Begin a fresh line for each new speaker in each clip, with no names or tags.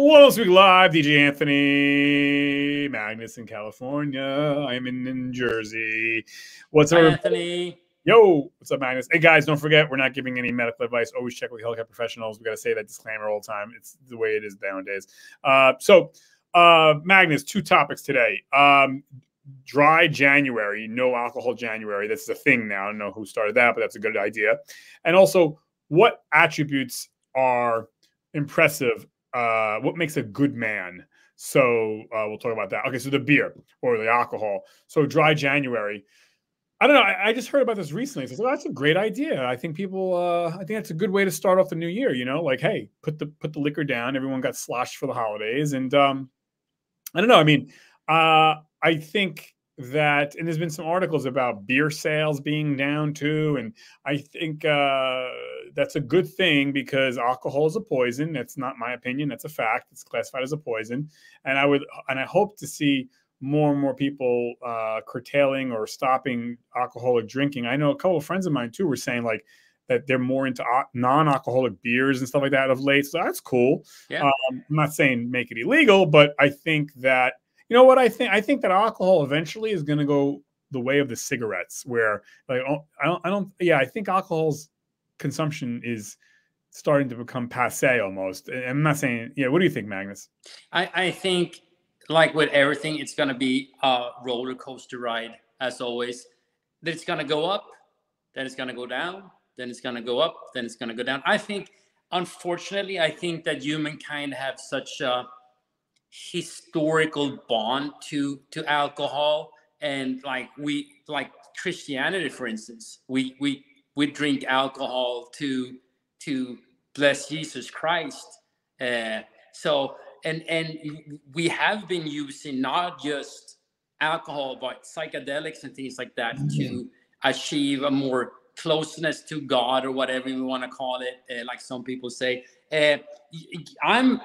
Hello, Speak Live, DJ Anthony Magnus in California. I'm in New Jersey. What's
Hi,
up,
Anthony?
Yo, what's up, Magnus? Hey, guys, don't forget, we're not giving any medical advice. Always check with healthcare professionals. We got to say that disclaimer all the time. It's the way it is nowadays. Magnus, two topics today. Dry January, no alcohol January. That's the thing now. I don't know who started that, but that's a good idea. And also, what attributes are impressive? What makes a good man? So we'll talk about that. Okay, so the beer or the alcohol. So dry January. I don't know. I just heard about this recently. So that's a great idea. I think people. I think that's a good way to start off the new year. You know, like, hey, put the liquor down. Everyone got sloshed for the holidays, and I don't know. I mean, I think that, and there's been some articles about beer sales being down too, and I think that's a good thing because alcohol is a poison. That's not my opinion. That's a fact. It's classified as a poison, and I hope to see more and more people curtailing or stopping alcoholic drinking. I know a couple of friends of mine too were saying like that they're more into non-alcoholic beers and stuff like that of late. So that's cool.
Yeah.
I'm not saying make it illegal, but I think that, you know what I think? I think that alcohol eventually is going to go the way of the cigarettes, where like I think alcohol's consumption is starting to become passé almost. I'm not saying, yeah. What do you think, Magnus?
I think, like with everything, it's going to be a roller coaster ride, as always. That it's going to go up, then it's going to go down, then it's going to go up, then it's going to go down. I think, unfortunately, I think that humankind have such a historical bond to alcohol, and like Christianity, for instance, we drink alcohol to bless Jesus Christ. So we have been using not just alcohol but psychedelics and things like that to achieve a more closeness to God, or whatever we want to call it, like some people say. I'm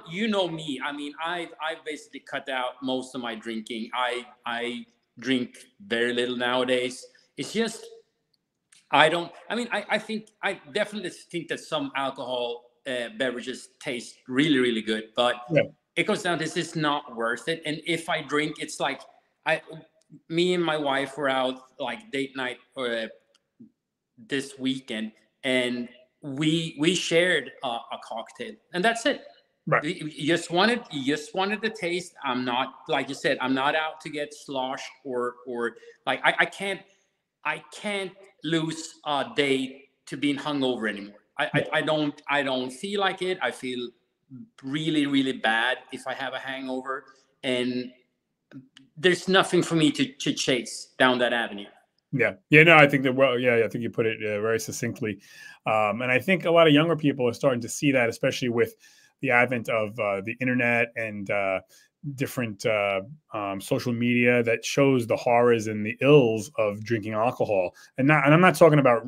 you know me. I mean, I've basically cut out most of my drinking. I drink very little nowadays. It's just I definitely think that some alcohol beverages taste really, really good, but it comes down to this is not worth it. And if I drink, it's like me and my wife were out like date night this weekend, and we shared a cocktail, and that's it.
Right.
You just wanted the taste. I'm not, like you said, I'm not out to get sloshed or like I can't lose a day to being hungover anymore. I don't feel like it. I feel really, really bad if I have a hangover, and there's nothing for me to chase down that avenue.
Yeah. No, I think that, I think you put it very succinctly. And I think a lot of younger people are starting to see that, especially with the advent of the internet and different social media that shows the horrors and the ills of drinking alcohol. And I'm not talking about,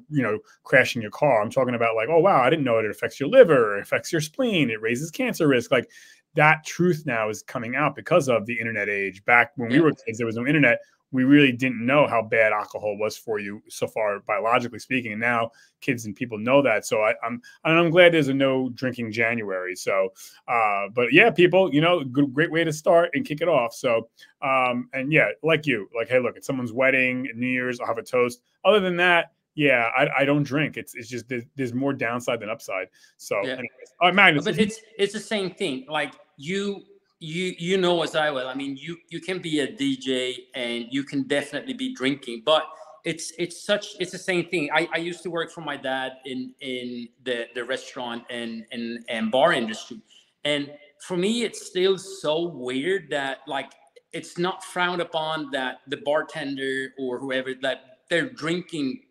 crashing your car. I'm talking about like, oh, wow, I didn't know it affects your liver, it affects your spleen, it raises cancer risk. Like, that truth now is coming out because of the internet age. Back when we were kids, there was no internet. We really didn't know how bad alcohol was for you so far, biologically speaking. And now kids and people know that. So I'm glad there's a no drinking January. So, but yeah, people, great way to start and kick it off. So, and yeah, like you, like, hey, look, at someone's wedding, New Year's, I'll have a toast. Other than that, yeah, I don't drink. It's just there's more downside than upside. So, anyways. All right, Magnus.
But it's the same thing. Like you know as I will. I mean, you can be a DJ and you can definitely be drinking, but it's the same thing. I used to work for my dad in the restaurant and bar industry, and for me it's still so weird that like it's not frowned upon that the bartender or whoever that they're drinking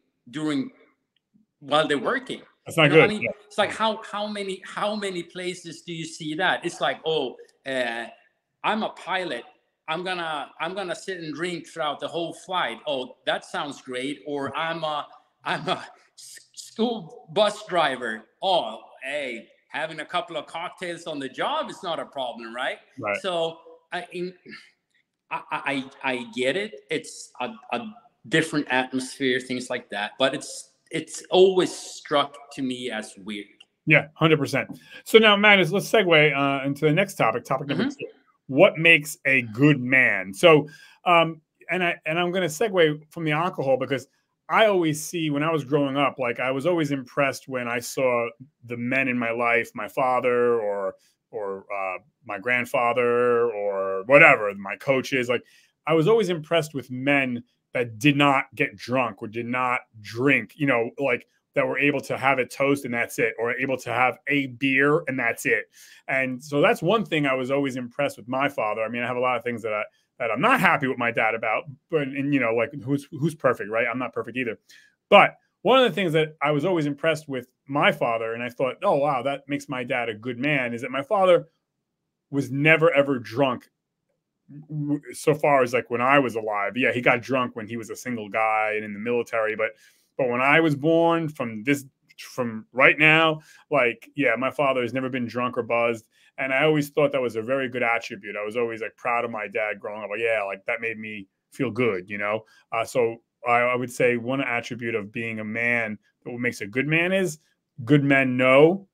while they're working.
That's not good.
I mean, it's like how many places do you see that? It's like, I'm a pilot. I'm gonna sit and drink throughout the whole flight. Oh, that sounds great. Or I'm a school bus driver. Oh, hey, having a couple of cocktails on the job is not a problem, right?
Right.
So I get it. It's a different atmosphere, things like that. But it's always struck to me as weird.
Yeah, 100%. So now, Magnus, let's segue into the next topic. Topic number two: what makes a good man? So, I'm going to segue from the alcohol because I always see when I was growing up, like I was always impressed when I saw the men in my life, my father or my grandfather or whatever, my coaches. Like I was always impressed with men that did not get drunk or did not drink. You know, like that were able to have a toast and that's it, or able to have a beer and that's it. And so that's one thing I was always impressed with my father. I mean, I have a lot of things that I'm not happy with my dad about, but and you know, like who's perfect, right? I'm not perfect either. But one of the things that I was always impressed with my father, and I thought, oh wow, that makes my dad a good man, is that my father was never ever drunk so far as like when I was alive. Yeah, he got drunk when he was a single guy and in the military, but when I was born, from right now, like yeah, my father has never been drunk or buzzed, and I always thought that was a very good attribute. I was always like proud of my dad growing up. Like yeah, like that made me feel good, you know. So I would say one attribute of being a man that what makes a good man is good men know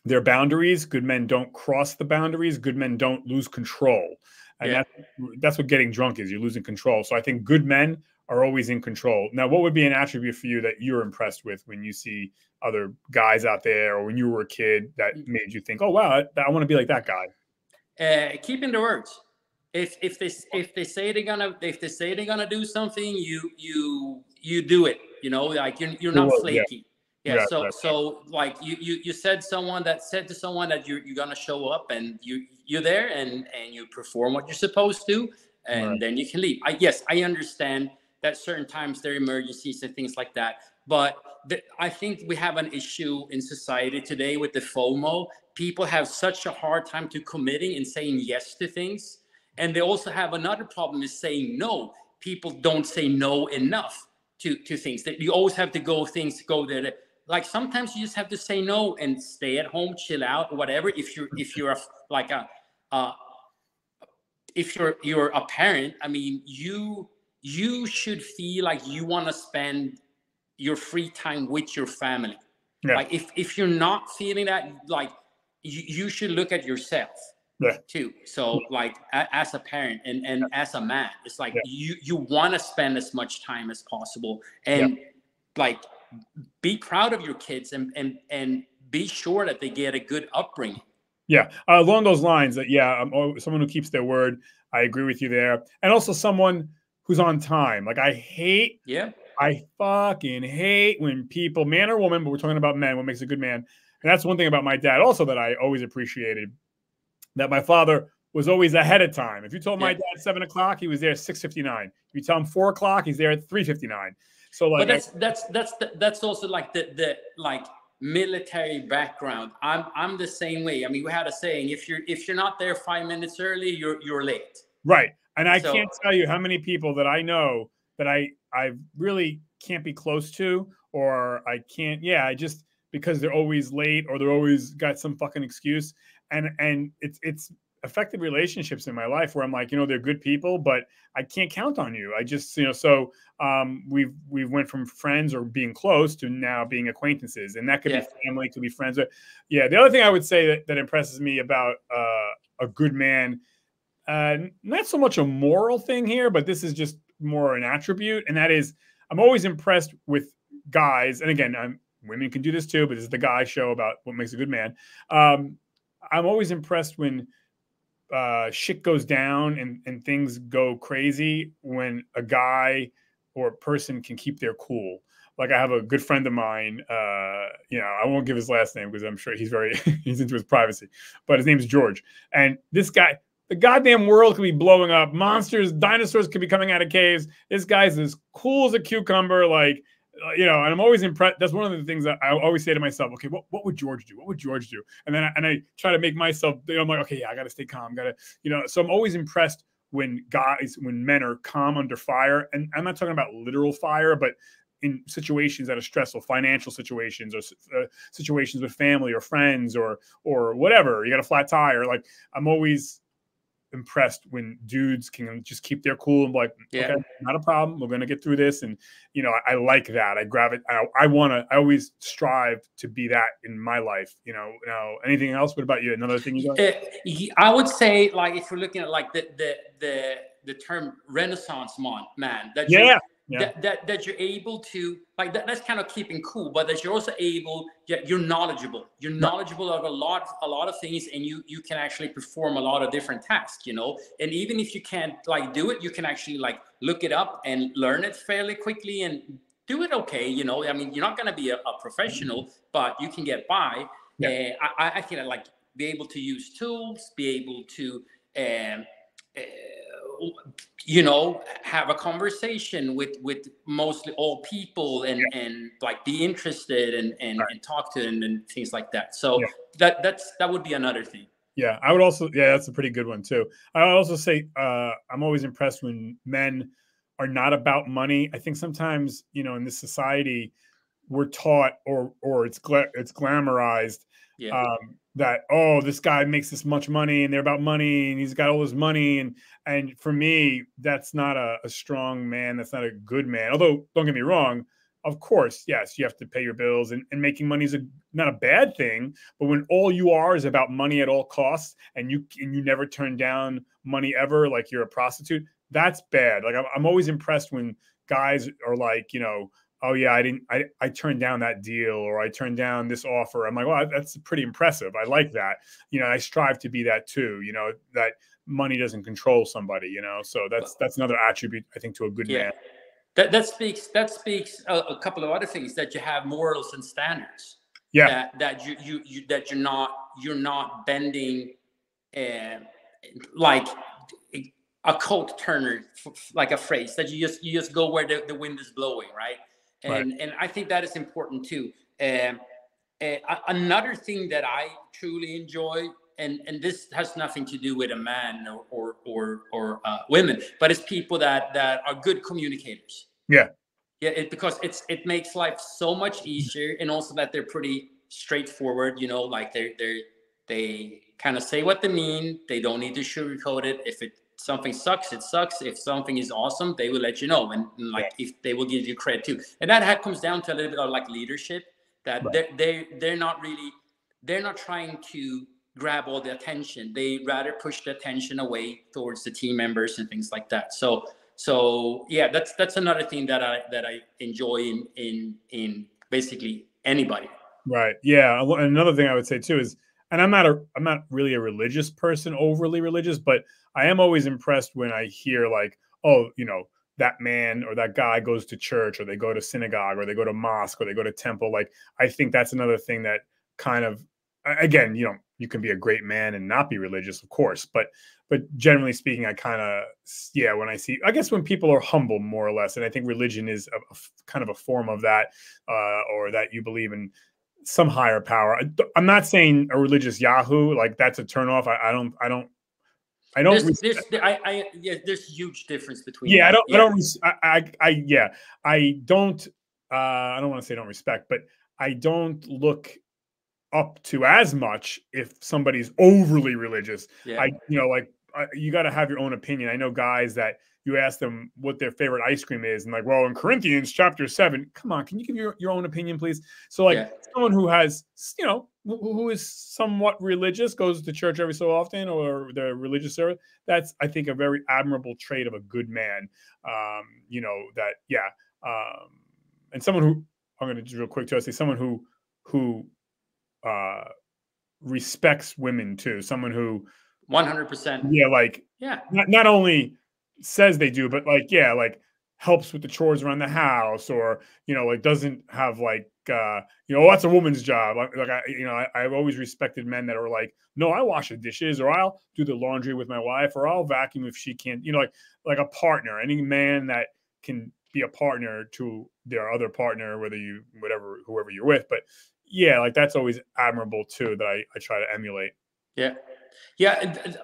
their boundaries. Good men don't cross the boundaries. Good men don't lose control. And that's what getting drunk is. You're losing control. So I think good men are always in control. Now, what would be an attribute for you that you're impressed with when you see other guys out there, or when you were a kid, that made you think, "Oh wow, I want to be like that guy"?
Keeping the words. If they say they're gonna do something, you do it. You know, like you're not flaky. Yeah. So like you said to someone that you're gonna show up and you're there and you perform what you're supposed to, and then you can leave. I understand that certain times there are emergencies and things like that, but I think we have an issue in society today with the FOMO. People have such a hard time to committing and saying yes to things, and they also have another problem is saying no. People don't say no enough to things. That you always have to go there. Like sometimes you just have to say no and stay at home, chill out, or whatever. If you're a parent, I mean, you should feel like you want to spend your free time with your family. Yeah. Like if you're not feeling that, like you should look at yourself too. So like as a parent and as a man, it's like you want to spend as much time as possible and like be proud of your kids and be sure that they get a good upbringing.
Yeah, along those lines, that someone who keeps their word. I agree with you there, and also someone who's on time. Like I fucking hate when people, man or woman, but we're talking about men. What makes a good man? And that's one thing about my dad also that I always appreciated. That my father was always ahead of time. If you told my dad 7 o'clock, he was there at 6:59. If you tell him 4 o'clock, he's there at 3:59. So like,
but that's also like the like military background. I'm the same way. I mean, we had a saying: if you're not there 5 minutes early, you're late.
Right. And I can't tell you how many people that I know that I really can't be close to, or I can't. Yeah, I just because they're always late or they're always got some fucking excuse, and it's affected relationships in my life where I'm like, you know, they're good people, but I can't count on you. I just, you know, so we've went from friends or being close to now being acquaintances, and that could be family, could be friends. But yeah, the other thing I would say that impresses me about a good man, not so much a moral thing here, but this is just more an attribute, and that is I'm always impressed with guys, and again, women can do this too, but this is the guy show about what makes a good man. I'm always impressed when shit goes down and things go crazy when a guy or a person can keep their cool. Like I have a good friend of mine, you know, I won't give his last name because I'm sure he's he's into his privacy, but his name is George. And this guy, the goddamn world could be blowing up. Monsters, dinosaurs could be coming out of caves. This guy's as cool as a cucumber. Like, you know, and I'm always impressed. That's one of the things that I always say to myself, okay, what would George do? What would George do? And then I try to make myself, you know, I'm like, okay, yeah, I got to stay calm. You know, so I'm always impressed when men are calm under fire. And I'm not talking about literal fire, but in situations that are stressful, financial situations or situations with family or friends or whatever, you got a flat tire. Like I'm always impressed when dudes can just keep their cool and be like, okay, not a problem. We're going to get through this. And, you know, I like that. I I always strive to be that in my life, you know. Now, anything else? What about you? Another thing you got?
I would say, like, if we're looking at like the term Renaissance man, that that you're able to, like, that's kind of keeping cool, but that you're also able, you're knowledgeable. You're knowledgeable of a lot of things, and you can actually perform a lot of different tasks, you know. And even if you can't like do it, you can actually like look it up and learn it fairly quickly and do it okay, you know. I mean, you're not going to be a professional, but you can get by. I think like be able to use tools, be able to you know, have a conversation with mostly all people, and like be interested and talk to them and things like that. So that would be another thing.
Yeah, I would also, that's a pretty good one too. I would also say I'm always impressed when men are not about money. I think sometimes, you know, in this society, we're taught or it's glamorized that, oh, this guy makes this much money and they're about money and he's got all this money. And for me, that's not a strong man. That's not a good man. Although, don't get me wrong, of course, yes, you have to pay your bills, and making money is not a bad thing. But when all you are is about money at all costs, and you never turn down money ever, like you're a prostitute, that's bad. Like I'm always impressed when guys are like, you know, oh yeah, I turned down that deal, or I turned down this offer. I'm like, well, that's pretty impressive. I like that. You know, I strive to be that too, you know, that money doesn't control somebody, you know. So that's another attribute, I think, to a good man.
That speaks a couple of other things, that you have morals and standards.
Yeah.
That you're not bending like a coat turner, like a phrase, that you just go where the wind is blowing, right? And I think that is important too. Another thing that I truly enjoy, and this has nothing to do with a man or women, but it's people that are good communicators. Because it makes life so much easier, and also that they're pretty straightforward, you know, like they kind of say what they mean. They don't need to sugarcoat it. If something sucks, it sucks. If something is awesome, they will let you know, and like if they will give you credit too. And that comes down to a little bit of like leadership, that they're not trying to grab all the attention. They rather push the attention away towards the team members and things like that. So yeah, that's another thing that I enjoy in basically anybody.
Right. Yeah. Another thing I would say too is, and I'm not really a religious person, overly religious, but I am always impressed when I hear like, oh, you know, that man or that guy goes to church, or they go to synagogue, or they go to mosque, or they go to temple. Like, I think that's another thing that kind of, again, you know, you can be a great man and not be religious, of course, but generally speaking, I kind of, when I see, I guess when people are humble, more or less, and I think religion is a kind of a form of that, or that you believe in some higher power. I'm not saying a religious Yahoo, like that's a turnoff.
There's huge difference between.
I don't want to say don't respect, but I don't look up to as much if somebody's overly religious. You got to have your own opinion. I know guys that you ask them what their favorite ice cream is, and like, well, in Corinthians chapter 7, come on, can you give your own opinion, please? So like someone who has, you know, who is somewhat religious, goes to church every so often, or the religious service, that's, I think, a very admirable trait of a good man. You know, and someone who, I'm going to do real quick too, I say someone who respects women too, someone who
100%.
Not only says they do, but like helps with the chores around the house, or, you know, like doesn't have like you know, that's a woman's job. I've always respected men that are like, no, I wash the dishes, or I'll do the laundry with my wife, or I'll vacuum if she can't, you know, like a partner. Any man that can be a partner to their other partner, whoever you're with. But yeah, like that's always admirable too, that I try to emulate.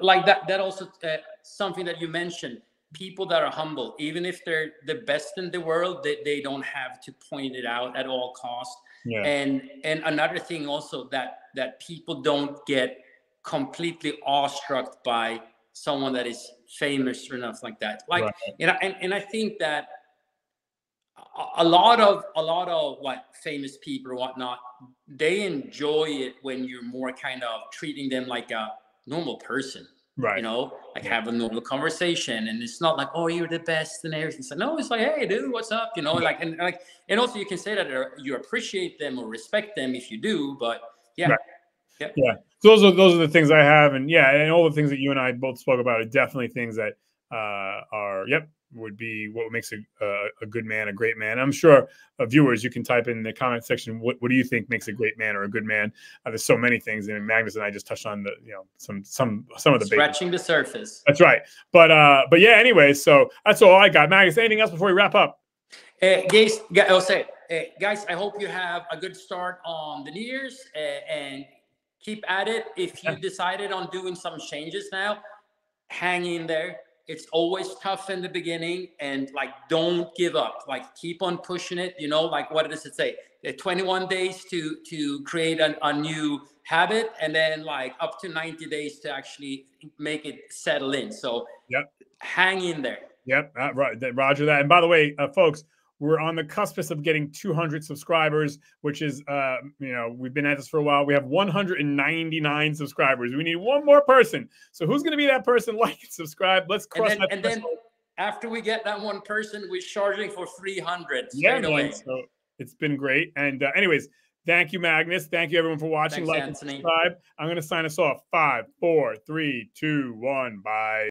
Like that also something that you mentioned, people that are humble, even if they're the best in the world, they don't have to point it out at all costs. And another thing also, that people don't get completely awestruck by someone that is famous or enough like that. Like,
Right.
and I think that a lot of what famous people or whatnot, they enjoy it when you're more kind of treating them like a normal person.
Right.
You know, like have a normal conversation, and it's not like, oh, you're the best and everything. So no, it's like, hey, dude, what's up? You know, like, and also you can say that you appreciate them or respect them if you do, but yeah.
Right.
Yeah.
Yeah. So those are the things I have, and yeah, and all the things that you and I both spoke about are definitely things that would be what makes a good man, a great man. I'm sure viewers, you can type in the comment section, what do you think makes a great man or a good man? There's so many things, and Magnus and I just touched on the some of the
scratching the surface.
That's right. But yeah, anyway, so that's all I got. Magnus, anything else before we wrap up?
Guys, I'll say, guys, I hope you have a good start on the New Year's, and keep at it. If you decided on doing some changes now, hang in there. It's always tough in the beginning, and like, don't give up. Like, keep on pushing it. You know, like, what does it say? 21 days to create a new habit, and then like up to 90 days to actually make it settle in. So hang in there.
Yep, right, Roger that. And by the way, folks, we're on the cuspice of getting 200 subscribers, which is, we've been at this for a while. We have 199 subscribers. We need one more person. So who's going to be that person? Like and subscribe. Let's cross that.
And then after we get that one person, we're charging for 300
straight away. So it's been great. And anyways, thank you, Magnus. Thank you, everyone, for watching.
Thanks,
like
Anthony.
and subscribe. I'm going to sign us off. 5, 4, 3, 2, 1. Bye.